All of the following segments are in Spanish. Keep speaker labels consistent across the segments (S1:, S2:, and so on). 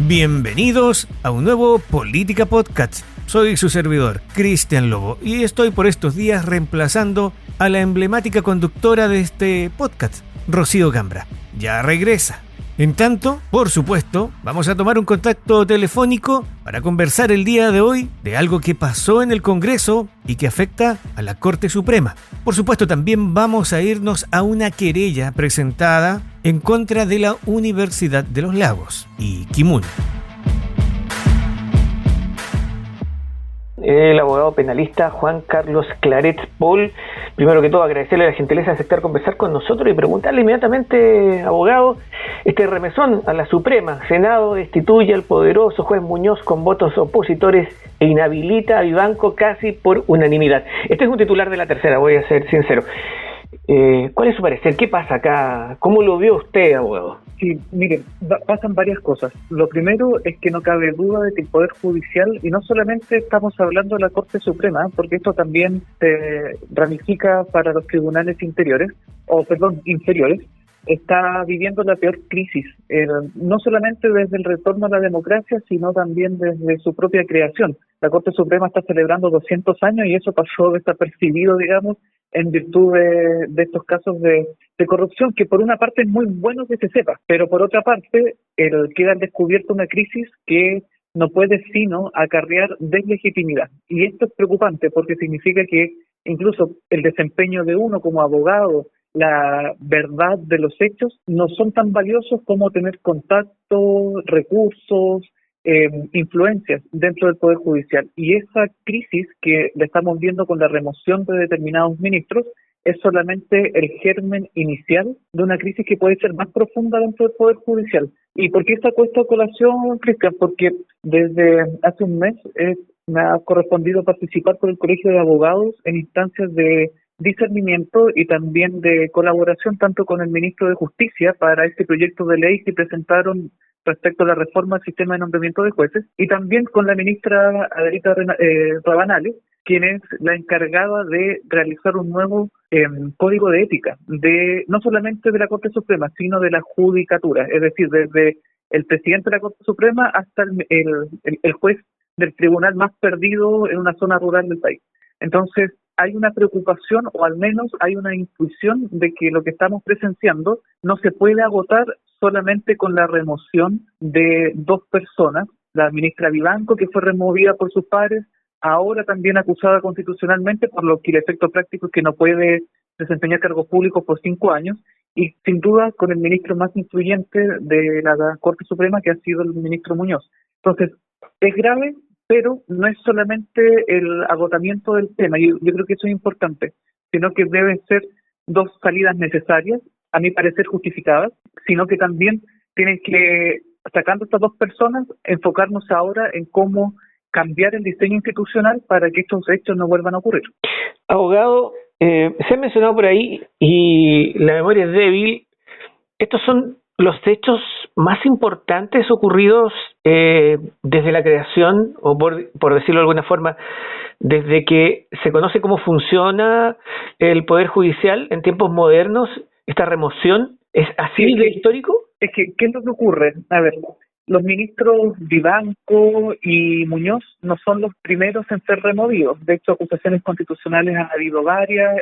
S1: Bienvenidos a un nuevo Política Podcast. Soy su servidor, Cristian Lobo, y estoy por estos días reemplazando a la emblemática conductora de este podcast, Rocío Gambra. Ya regresa. En tanto, por supuesto, vamos a tomar un contacto telefónico para conversar el día de hoy de algo que pasó en el Congreso y que afecta a la Corte Suprema. Por supuesto, también vamos a irnos a una querella presentada en contra de la Universidad de los Lagos y Kimun.
S2: El abogado penalista Juan Carlos Claret Paul. Primero que todo, agradecerle la gentileza de aceptar conversar con nosotros y preguntarle inmediatamente, abogado, este remesón a la Suprema. Senado destituye al poderoso juez Muñoz con votos opositores e inhabilita a Vivanco casi por unanimidad. Este es un titular de La Tercera, voy a ser sincero. ¿Cuál es su parecer? ¿Qué pasa acá? ¿Cómo lo vio usted, abogado?
S3: Sí, miren, pasan varias cosas. Lo primero es que no cabe duda de que el Poder Judicial, y no solamente estamos hablando de la Corte Suprema, porque esto también se ramifica para los tribunales inferiores, está viviendo la peor crisis, no solamente desde el retorno a la democracia, sino también desde su propia creación. La Corte Suprema está celebrando 200 años y eso pasó desapercibido, digamos, en virtud de estos casos de corrupción, que por una parte es muy bueno que se sepa, pero por otra parte queda al descubierto una crisis que no puede sino acarrear deslegitimidad. Y esto es preocupante porque significa que incluso el desempeño de uno como abogado, la verdad de los hechos, no son tan valiosos como tener contacto, recursos, influencias dentro del Poder Judicial. Y esa crisis que le estamos viendo con la remoción de determinados ministros es solamente el germen inicial de una crisis que puede ser más profunda dentro del Poder Judicial. ¿Y por qué está puesto a colación, Cristian? Porque desde hace un mes me ha correspondido participar por el Colegio de Abogados en instancias de discernimiento y también de colaboración tanto con el ministro de Justicia para este proyecto de ley que presentaron respecto a la reforma del sistema de nombramiento de jueces, y también con la ministra Adelita Rabanales, quien es la encargada de realizar un nuevo código de ética, no solamente de la Corte Suprema, sino de la judicatura, es decir, desde el presidente de la Corte Suprema hasta el juez del tribunal más perdido en una zona rural del país. Entonces, hay una preocupación, o al menos hay una intuición de que lo que estamos presenciando no se puede agotar solamente con la remoción de dos personas, la ministra Vivanco, que fue removida por sus pares, ahora también acusada constitucionalmente, por lo que el efecto práctico es que no puede desempeñar cargos públicos por 5 años, y sin duda con el ministro más influyente de la Corte Suprema, que ha sido el ministro Muñoz. Entonces, es grave, pero no es solamente el agotamiento del tema, yo creo que eso es importante, sino que deben ser dos salidas necesarias, a mi parecer justificadas, sino que también tienen que, sacando estas dos personas, enfocarnos ahora en cómo cambiar el diseño institucional para que estos hechos no vuelvan a ocurrir.
S2: Abogado, se ha mencionado por ahí, y la memoria es débil, estos son los hechos más importantes ocurridos desde la creación, o por decirlo de alguna forma, desde que se conoce cómo funciona el Poder Judicial en tiempos modernos. Esta remoción es así de histórico.
S3: Es que, ¿qué es lo que ocurre? A ver, los ministros Vivanco y Muñoz no son los primeros en ser removidos. De hecho, acusaciones constitucionales han habido varias.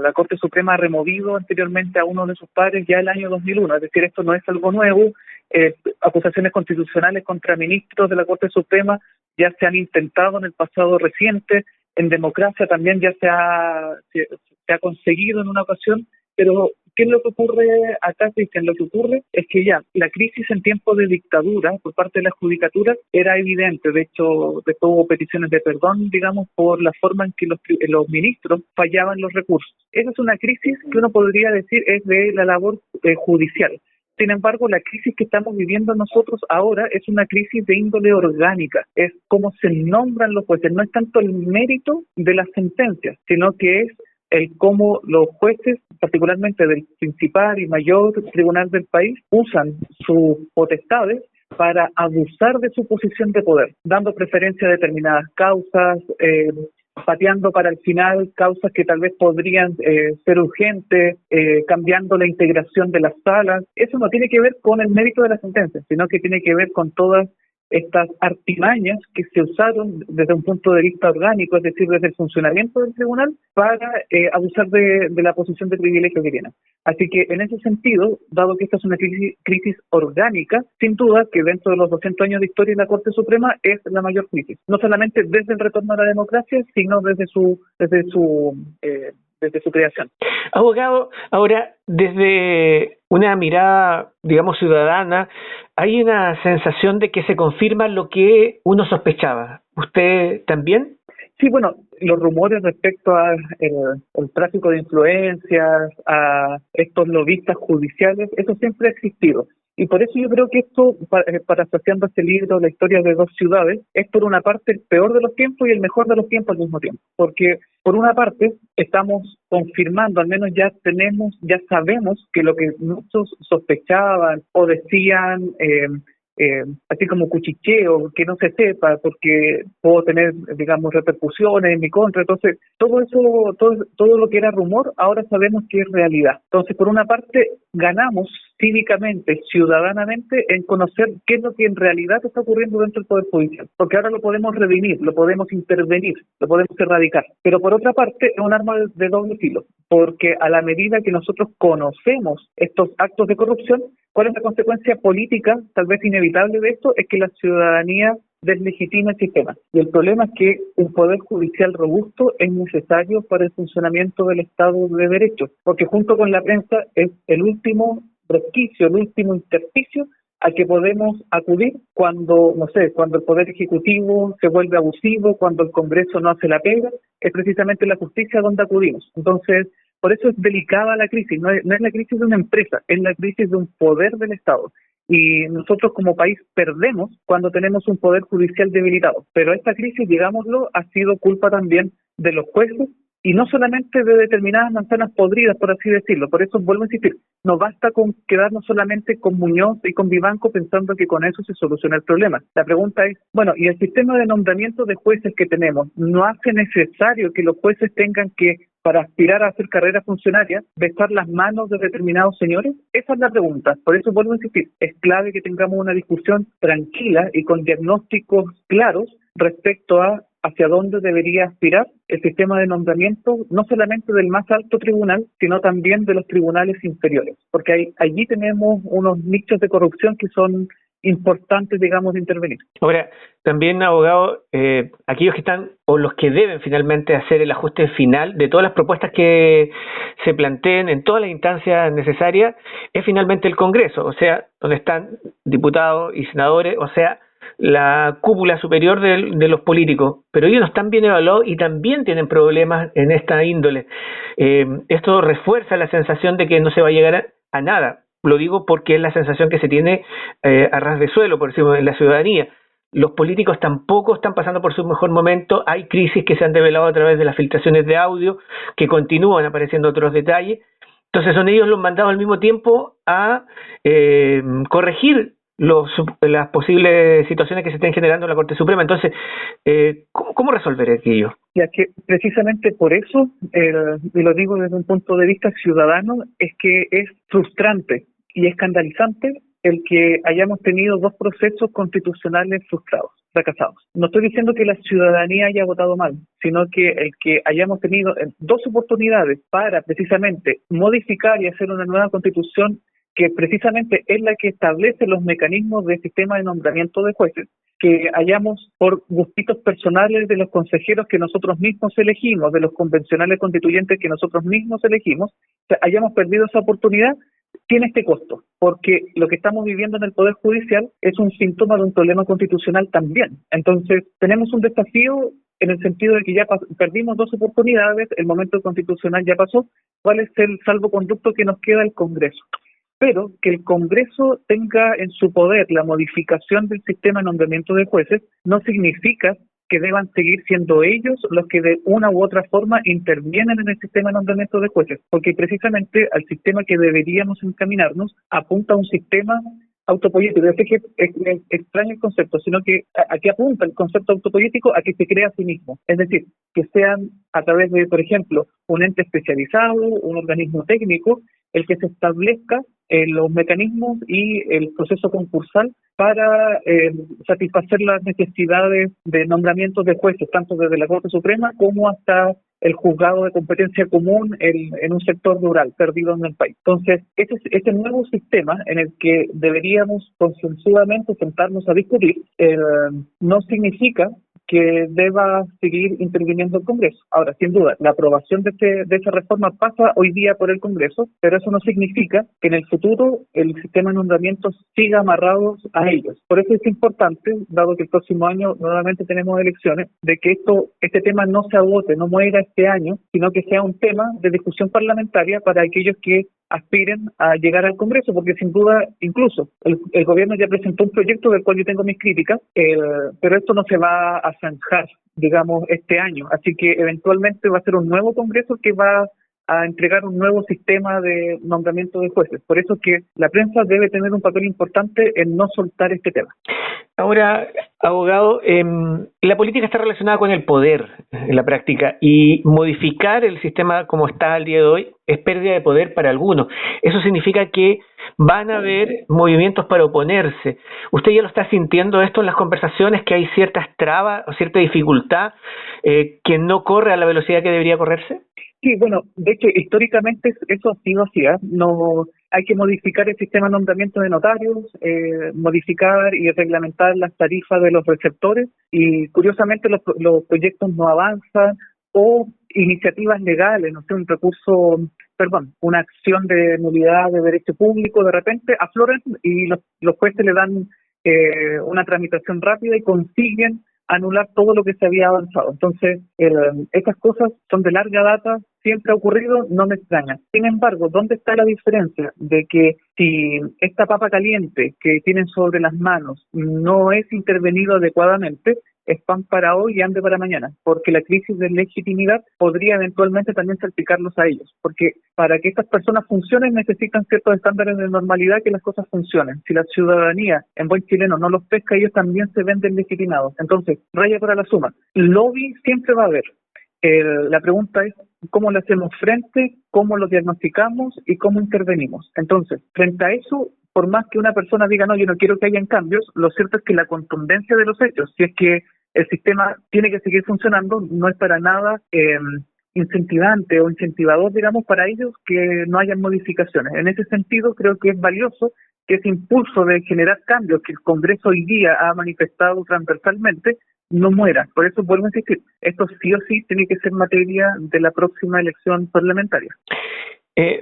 S3: La Corte Suprema ha removido anteriormente a uno de sus pares ya el año 2001. Es decir, esto no es algo nuevo. Acusaciones constitucionales contra ministros de la Corte Suprema ya se han intentado en el pasado reciente. En democracia también ya se ha conseguido en una ocasión. Pero, ¿qué es lo que ocurre acá, Cristian? Lo que ocurre es que ya la crisis en tiempos de dictadura por parte de la judicatura era evidente. De hecho, hubo peticiones de perdón, digamos, por la forma en que los ministros fallaban los recursos. Esa es una crisis que uno podría decir es de la labor judicial. Sin embargo, la crisis que estamos viviendo nosotros ahora es una crisis de índole orgánica. Es cómo se nombran los jueces. No es tanto el mérito de las sentencias, sino que es el cómo los jueces, particularmente del principal y mayor tribunal del país, usan sus potestades para abusar de su posición de poder, dando preferencia a determinadas causas, pateando para el final causas que tal vez podrían ser urgentes, cambiando la integración de las salas. Eso no tiene que ver con el mérito de la sentencia, sino que tiene que ver con todas estas artimañas que se usaron desde un punto de vista orgánico, es decir, desde el funcionamiento del tribunal, para abusar de la posición de privilegio que tienen. Así que en ese sentido, dado que esta es una crisis orgánica, sin duda que dentro de los 200 años de historia de la Corte Suprema es la mayor crisis, no solamente desde el retorno a la democracia, sino desde su creación.
S2: Abogado, ahora, desde una mirada, digamos, ciudadana, hay una sensación de que se confirma lo que uno sospechaba. ¿Usted también?
S3: Sí, bueno, los rumores respecto al tráfico de influencias, a estos lobistas judiciales, eso siempre ha existido. Y por eso yo creo que esto, parafraseando este libro, La historia de dos ciudades, es por una parte el peor de los tiempos y el mejor de los tiempos al mismo tiempo. Porque por una parte estamos confirmando, al menos ya sabemos que lo que muchos sospechaban o decían, así como cuchicheo, que no se sepa, porque puedo tener, digamos, repercusiones en mi contra. Entonces, todo eso, todo lo que era rumor, ahora sabemos que es realidad. Entonces, por una parte, ganamos cívicamente, ciudadanamente, en conocer qué es lo que en realidad está ocurriendo dentro del Poder Judicial, porque ahora lo podemos redimir, lo podemos intervenir, lo podemos erradicar. Pero por otra parte, es un arma de doble filo, porque a la medida que nosotros conocemos estos actos de corrupción, ¿cuál es la consecuencia política, tal vez inevitable de esto? Es que la ciudadanía deslegitima el sistema. Y el problema es que un poder judicial robusto es necesario para el funcionamiento del Estado de Derecho, porque junto con la prensa es el último resquicio, el último intersticio al que podemos acudir cuando el Poder Ejecutivo se vuelve abusivo, cuando el Congreso no hace la pega, es precisamente la justicia donde acudimos. Entonces, por eso es delicada la crisis, no es la crisis de una empresa, es la crisis de un poder del Estado. Y nosotros como país perdemos cuando tenemos un poder judicial debilitado. Pero esta crisis, digámoslo, ha sido culpa también de los jueces y no solamente de determinadas manzanas podridas, por así decirlo. Por eso vuelvo a insistir, no basta con quedarnos solamente con Muñoz y con Vivanco pensando que con eso se soluciona el problema. La pregunta es, bueno, ¿y el sistema de nombramiento de jueces que tenemos no hace necesario que los jueces tengan que, para aspirar a hacer carrera funcionaria, besar las manos de determinados señores? Esa es la pregunta. Por eso vuelvo a insistir, es clave que tengamos una discusión tranquila y con diagnósticos claros respecto a hacia dónde debería aspirar el sistema de nombramiento, no solamente del más alto tribunal, sino también de los tribunales inferiores, porque allí tenemos unos nichos de corrupción que son importantes, digamos, de intervenir.
S2: Ahora, también, abogado, aquellos que están o los que deben finalmente hacer el ajuste final de todas las propuestas que se planteen en todas las instancias necesarias, es finalmente el Congreso, o sea, donde están diputados y senadores, o sea, la cúpula superior de los políticos, pero ellos no están bien evaluados y también tienen problemas en esta índole. Esto refuerza la sensación de que no se va a llegar a nada. Lo digo porque es la sensación que se tiene a ras de suelo, por decirlo, en la ciudadanía. Los políticos tampoco están pasando por su mejor momento. Hay crisis que se han develado a través de las filtraciones de audio, que continúan apareciendo otros detalles. Entonces son ellos los mandados al mismo tiempo a corregir las posibles situaciones que se estén generando en la Corte Suprema. Entonces, ¿cómo resolver aquello?
S3: Ya que precisamente por eso, y lo digo desde un punto de vista ciudadano, es que es frustrante y escandalizante el que hayamos tenido dos procesos constitucionales frustrados, fracasados. No estoy diciendo que la ciudadanía haya votado mal, sino que el que hayamos tenido dos oportunidades para precisamente modificar y hacer una nueva constitución que precisamente es la que establece los mecanismos del sistema de nombramiento de jueces, que hayamos, por gustitos personales de los consejeros que nosotros mismos elegimos, de los convencionales constituyentes que nosotros mismos elegimos, hayamos perdido esa oportunidad, tiene este costo, porque lo que estamos viviendo en el Poder Judicial es un síntoma de un problema constitucional también. Entonces, tenemos un desafío en el sentido de que ya perdimos dos oportunidades, el momento constitucional ya pasó. ¿Cuál es el salvoconducto que nos queda? El Congreso. Pero que el Congreso tenga en su poder la modificación del sistema de nombramiento de jueces no significa que deban seguir siendo ellos los que de una u otra forma intervienen en el sistema de nombramiento de jueces, porque precisamente al sistema que deberíamos encaminarnos apunta a un sistema autopolítico. Yo sé que es extraño el concepto, sino que a qué apunta el concepto autopolítico, a que se crea a sí mismo. Es decir, que sean a través de, por ejemplo, un ente especializado, un organismo técnico, el que se establezca los mecanismos y el proceso concursal para satisfacer las necesidades de nombramientos de jueces, tanto desde la Corte Suprema como hasta el juzgado de competencia común en un sector rural perdido en el país. Entonces, este nuevo sistema en el que deberíamos consensuadamente sentarnos a discutir no significa que deba seguir interviniendo el Congreso. Ahora, sin duda, la aprobación de esa reforma pasa hoy día por el Congreso, pero eso no significa que en el futuro el sistema de nombramientos siga amarrado a ellos. Por eso es importante, dado que el próximo año nuevamente tenemos elecciones, de que este tema no se agote, no muera este año, sino que sea un tema de discusión parlamentaria para aquellos que aspiren a llegar al Congreso, porque sin duda, incluso el gobierno ya presentó un proyecto del cual yo tengo mis críticas, pero esto no se va a zanjar, digamos, este año, así que eventualmente va a ser un nuevo Congreso que va a entregar un nuevo sistema de nombramiento de jueces. Por eso que la prensa debe tener un papel importante en no soltar este tema.
S2: Ahora, abogado, la política está relacionada con el poder en la práctica, y modificar el sistema como está al día de hoy es pérdida de poder para algunos. Eso significa que van a haber movimientos para oponerse. ¿Usted ya lo está sintiendo esto en las conversaciones, que hay ciertas trabas o cierta dificultad que no corre a la velocidad que debería correrse?
S3: Sí, bueno, de hecho, históricamente eso ha sido así, ¿eh? No hay que modificar el sistema de nombramiento de notarios, modificar y reglamentar las tarifas de los receptores, y curiosamente los proyectos no avanzan, o iniciativas legales, no sé, una acción de nulidad de derecho público de repente afloran y los jueces le dan una tramitación rápida y consiguen anular todo lo que se había avanzado. Entonces, estas cosas son de larga data, siempre ha ocurrido, no me extraña. Sin embargo, ¿dónde está la diferencia? De que si esta papa caliente que tienen sobre las manos no es intervenido adecuadamente, es pan para hoy y hambre para mañana, porque la crisis de legitimidad podría eventualmente también salpicarlos a ellos, porque para que estas personas funcionen necesitan ciertos estándares de normalidad, que las cosas funcionen. Si la ciudadanía en buen chileno no los pesca, ellos también se ven deslegitimados. Entonces, raya para la suma, lobby siempre va a haber. La pregunta es cómo le hacemos frente, cómo lo diagnosticamos y cómo intervenimos. Entonces, frente a eso, por más que una persona diga, no, yo no quiero que hayan cambios, lo cierto es que la contundencia de los hechos, si es que el sistema tiene que seguir funcionando, no es para nada incentivante o incentivador, digamos, para ellos que no hayan modificaciones. En ese sentido, creo que es valioso que ese impulso de generar cambios que el Congreso hoy día ha manifestado transversalmente no muera. Por eso vuelvo a insistir, esto sí o sí tiene que ser materia de la próxima elección parlamentaria.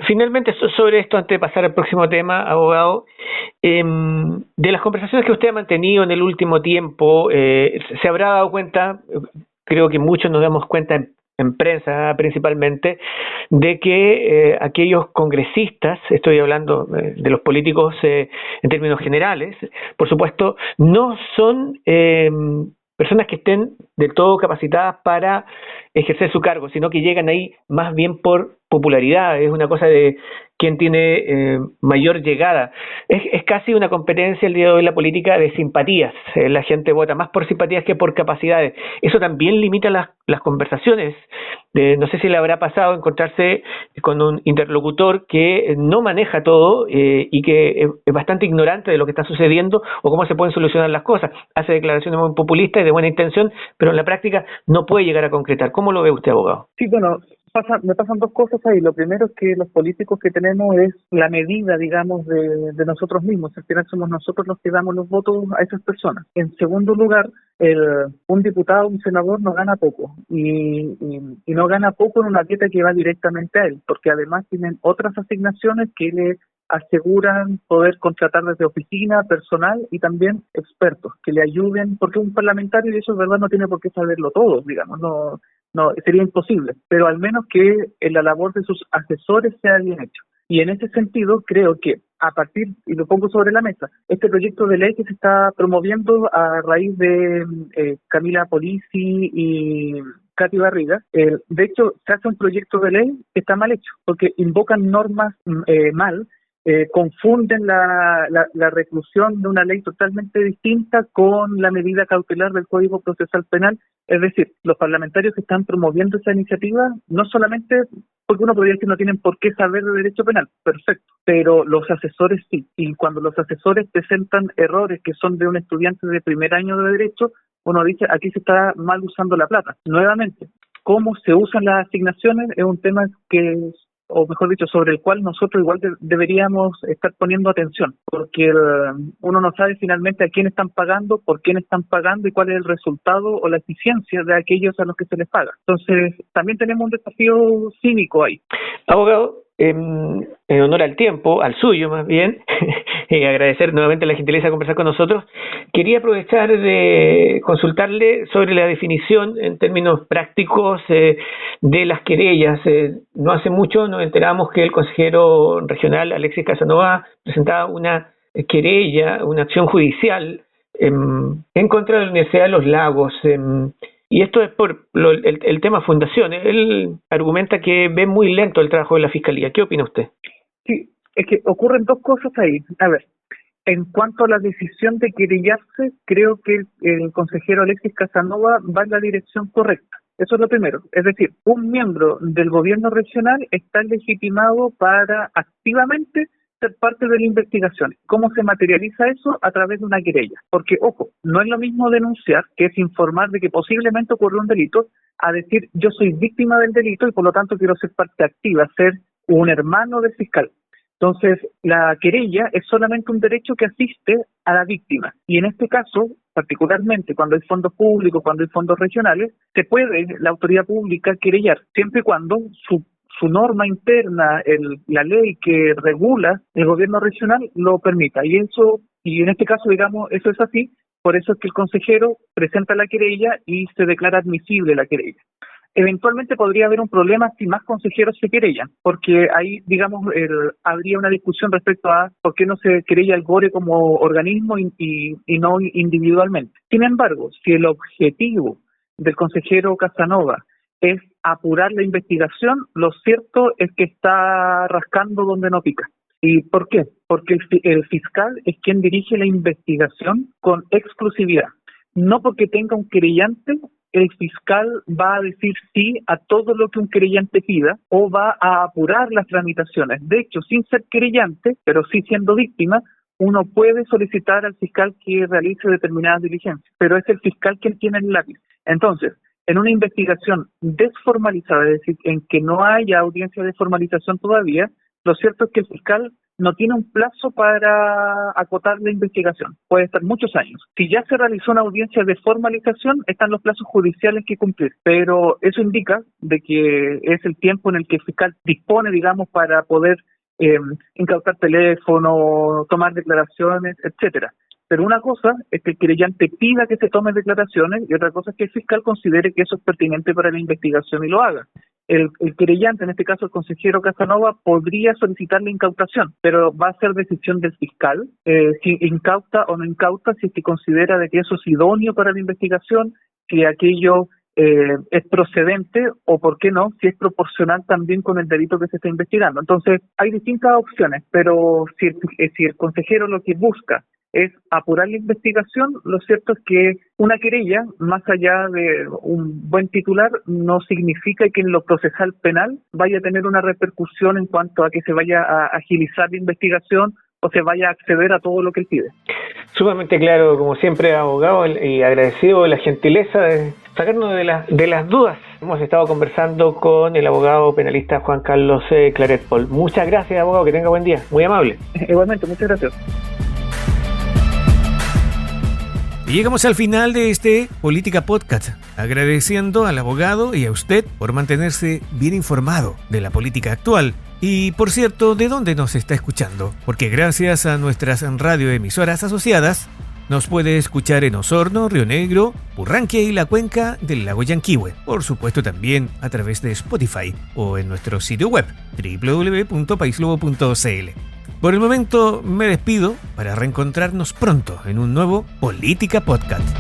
S2: Finalmente, sobre esto, antes de pasar al próximo tema, abogado, de las conversaciones que usted ha mantenido en el último tiempo, se habrá dado cuenta, creo que muchos nos damos cuenta en prensa principalmente, de que aquellos congresistas, estoy hablando de los políticos en términos generales, por supuesto, no son personas que estén del todo capacitadas para ejercer su cargo, sino que llegan ahí más bien por popularidad. Es una cosa de quién tiene mayor llegada. Es casi una competencia el día de hoy la política de simpatías. La gente vota más por simpatías que por capacidades. Eso también limita las conversaciones. No sé si le habrá pasado encontrarse con un interlocutor que no maneja todo y que es bastante ignorante de lo que está sucediendo o cómo se pueden solucionar las cosas. Hace declaraciones muy populistas y de buena intención, pero en la práctica no puede llegar a concretar. ¿Cómo lo ve usted, abogado?
S3: Sí, bueno, me pasan dos cosas ahí. Lo primero es que los políticos que tenemos es la medida, digamos, de nosotros mismos. Al final somos nosotros los que damos los votos a esas personas. En segundo lugar, un diputado, un senador no gana poco y no gana poco en una dieta que va directamente a él, porque además tienen otras asignaciones que le aseguran poder contratar desde oficina, personal y también expertos que le ayuden, porque un parlamentario, y eso es verdad, no tiene por qué saberlo todo, digamos, no sería imposible, pero al menos que la labor de sus asesores sea bien hecho. Y en ese sentido creo que a partir, y lo pongo sobre la mesa, este proyecto de ley que se está promoviendo a raíz de Camila Polisi y Katy Barriga, de hecho se hace un proyecto de ley que está mal hecho, porque invocan normas mal confunden la reclusión de una ley totalmente distinta con la medida cautelar del Código Procesal Penal. Es decir, los parlamentarios que están promoviendo esa iniciativa, no solamente porque uno podría decir no tienen por qué saber de derecho penal, perfecto, pero los asesores sí. Y cuando los asesores presentan errores que son de un estudiante de primer año de derecho, uno dice aquí se está mal usando la plata. Nuevamente, cómo se usan las asignaciones es un tema o mejor dicho, sobre el cual nosotros igual deberíamos estar poniendo atención, porque uno no sabe finalmente a quién están pagando, por quién están pagando y cuál es el resultado o la eficiencia de aquellos a los que se les paga. Entonces, también tenemos un desafío cívico ahí.
S2: Abogado, en honor al tiempo, al suyo más bien, agradecer nuevamente la gentileza de conversar con nosotros, quería aprovechar de consultarle sobre la definición en términos prácticos de las querellas. No hace mucho nos enteramos que el consejero regional Alexis Casanova presentaba una querella, una acción judicial en contra de la Universidad de los Lagos. Y esto es por el tema fundaciones. Él argumenta que ve muy lento el trabajo de la Fiscalía. ¿Qué opina usted?
S3: Sí, es que ocurren dos cosas ahí. A ver, en cuanto a la decisión de querellarse, creo que el consejero Alexis Casanova va en la dirección correcta. Eso es lo primero. Es decir, un miembro del gobierno regional está legitimado para activamente ser parte de la investigación. ¿Cómo se materializa eso? A través de una querella. Porque, ojo, no es lo mismo denunciar, que es informar de que posiblemente ocurrió un delito, a decir yo soy víctima del delito y por lo tanto quiero ser parte activa, ser un hermano del fiscal. Entonces, la querella es solamente un derecho que asiste a la víctima. Y en este caso, particularmente cuando hay fondos públicos, cuando hay fondos regionales, se puede la autoridad pública querellar, siempre y cuando su norma interna, la ley que regula el gobierno regional lo permita. Y en este caso, digamos, eso es así, por eso es que el consejero presenta la querella y se declara admisible la querella. Eventualmente podría haber un problema si más consejeros se querellan, porque ahí, digamos, habría una discusión respecto a por qué no se querella el GORE como organismo y no individualmente. Sin embargo, si el objetivo del consejero Casanova es apurar la investigación, lo cierto es que está rascando donde no pica. ¿Y por qué? Porque el fiscal es quien dirige la investigación con exclusividad. No porque tenga un querellante, el fiscal va a decir sí a todo lo que un querellante pida o va a apurar las tramitaciones. De hecho, sin ser querellante, pero sí siendo víctima, uno puede solicitar al fiscal que realice determinadas diligencias, pero es el fiscal quien tiene el lápiz. Entonces, en una investigación desformalizada, es decir, en que no haya audiencia de formalización todavía, lo cierto es que el fiscal no tiene un plazo para acotar la investigación. Puede estar muchos años. Si ya se realizó una audiencia de formalización, están los plazos judiciales que cumplir. Pero eso indica de que es el tiempo en el que el fiscal dispone, digamos, para poder incautar teléfono, tomar declaraciones, etcétera. Pero una cosa es que el querellante pida que se tomen declaraciones y otra cosa es que el fiscal considere que eso es pertinente para la investigación y lo haga. El querellante, en este caso el consejero Casanova, podría solicitar la incautación, pero va a ser decisión del fiscal si incauta o no incauta, si es que considera de que eso es idóneo para la investigación, si aquello es procedente o, por qué no, si es proporcional también con el delito que se está investigando. Entonces, hay distintas opciones, pero si el consejero lo que busca es apurar la investigación, lo cierto es que una querella, más allá de un buen titular, no significa que en lo procesal penal vaya a tener una repercusión en cuanto a que se vaya a agilizar la investigación o se vaya a acceder a todo lo que él pide.
S2: Sumamente claro, como siempre, abogado, y agradecido de la gentileza de sacarnos de las dudas. Hemos estado conversando con el abogado penalista Juan Carlos Claret Paul. Muchas gracias, abogado, que tenga buen día. Muy amable.
S3: Igualmente, muchas gracias.
S1: Y llegamos al final de este Política Podcast, agradeciendo al abogado y a usted por mantenerse bien informado de la política actual. Y por cierto, ¿de dónde nos está escuchando? Porque gracias a nuestras radioemisoras asociadas, nos puede escuchar en Osorno, Río Negro, Purranque y la cuenca del lago Yanquihue. Por supuesto también a través de Spotify o en nuestro sitio web www.paislobo.cl. Por el momento me despido para reencontrarnos pronto en un nuevo Política Podcast.